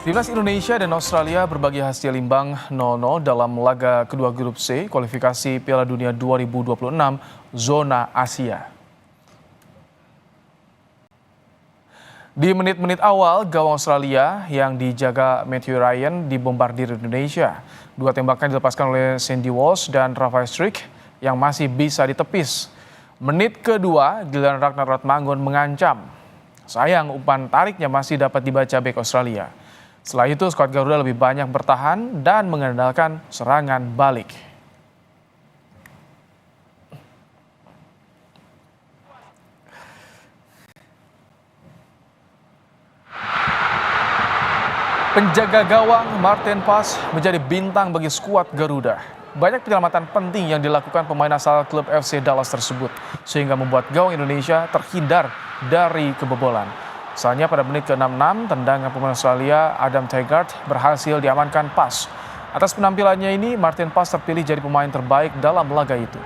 Timnas Indonesia dan Australia berbagi hasil imbang 0-0 dalam laga kedua grup C kualifikasi Piala Dunia 2026 zona Asia. Di menit-menit awal, gawang Australia yang dijaga Matthew Ryan dibombardir Indonesia. Dua tembakan dilepaskan oleh Sandy Walsh dan Rafael Struijk yang masih bisa ditepis. Menit kedua, giliran Ragnar Ratmangun mengancam. Sayang, umpan tariknya masih dapat dibaca bek Australia. Setelah itu, skuad Garuda lebih banyak bertahan dan mengandalkan serangan balik. Penjaga gawang Martin Paes menjadi bintang bagi skuad Garuda. Banyak penyelamatan penting yang dilakukan pemain asal klub FC Dallas tersebut, sehingga membuat gawang Indonesia terhindar dari kebobolan. Misalnya pada menit ke-66, tendangan pemain Australia Adam Taggart berhasil diamankan Paes. Atas penampilannya ini, Martin Paes terpilih jadi pemain terbaik dalam laga itu.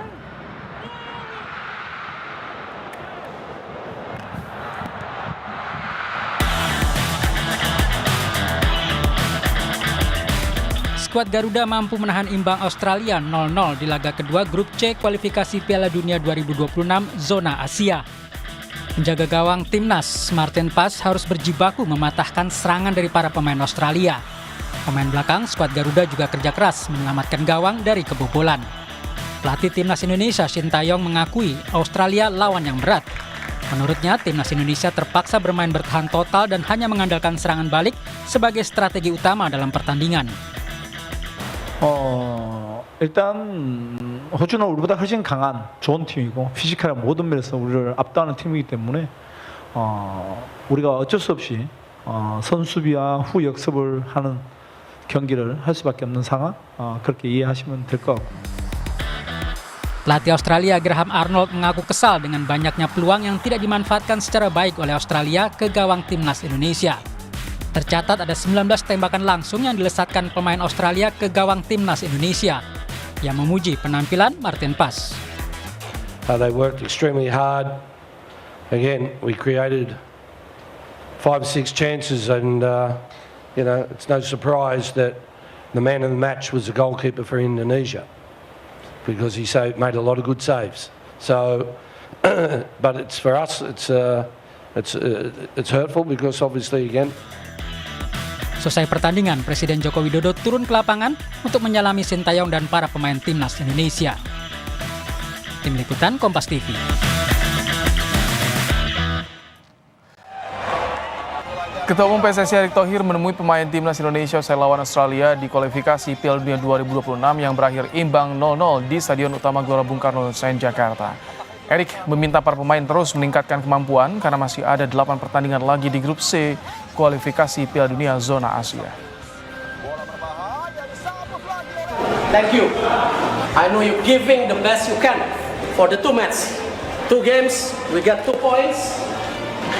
Skuad Garuda mampu menahan imbang Australia 0-0 di laga kedua grup C kualifikasi Piala Dunia 2026 zona Asia. Penjaga gawang timnas Martin Paes harus berjibaku mematahkan serangan dari para pemain Australia. Pemain belakang skuad Garuda juga kerja keras menyelamatkan gawang dari kebobolan. Pelatih timnas Indonesia Shin Tae-yong mengakui Australia lawan yang berat. Menurutnya, timnas Indonesia terpaksa bermain bertahan total dan hanya mengandalkan serangan balik sebagai strategi utama dalam pertandingan. 일단 호주는 우리보다 훨씬 강한 좋은 팀이고 피지컬한 모든 면에서 우리를 압도하는 팀이기 때문에 우리가 어쩔 수 없이 선수비와 후 역습을 하는 경기를 할 수밖에 없는 상황 그렇게 이해하시면 될 것 같고. Pelatih Australia Graham Arnold mengaku kesal dengan banyaknya peluang yang tidak dimanfaatkan secara baik oleh Australia ke gawang timnas Indonesia. Tercatat ada 19 tembakan langsung yang dilesatkan pemain Australia ke gawang timnas Indonesia, yang memuji penampilan Martin Paes. They worked extremely hard. Again, we created 5 or 6 chances, and it's no surprise that the man of the match was the goalkeeper for Indonesia, because he made a lot of good saves. So, but it's for us, it's hurtful because obviously again. Selesai pertandingan, Presiden Joko Widodo turun ke lapangan untuk menyalami Shin Tae-yong dan para pemain timnas Indonesia. Tim Liputan Kompas TV. Ketua Umum PSSI Erick Thohir menemui pemain timnas Indonesia usai lawan Australia di kualifikasi Piala Dunia 2026 yang berakhir imbang 0-0 di Stadion Utama Gelora Bung Karno, Senayan, Jakarta. Erick meminta para pemain terus meningkatkan kemampuan karena masih ada 8 pertandingan lagi di grup C kualifikasi Piala Dunia zona Asia. Thank you. I know you're giving the best you can for the 2 matches. 2 games, we got 2 points.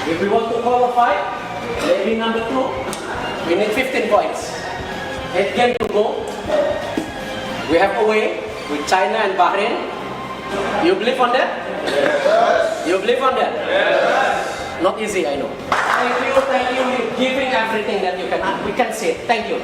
If we want to qualify, maybe number 2, we need 15 points. 8 games to go. We have away with China and Bahrain. You believe on that? Yes. You believe on that? Yes. Not easy, I know. Thank you. You're giving everything that you can. We can say thank you.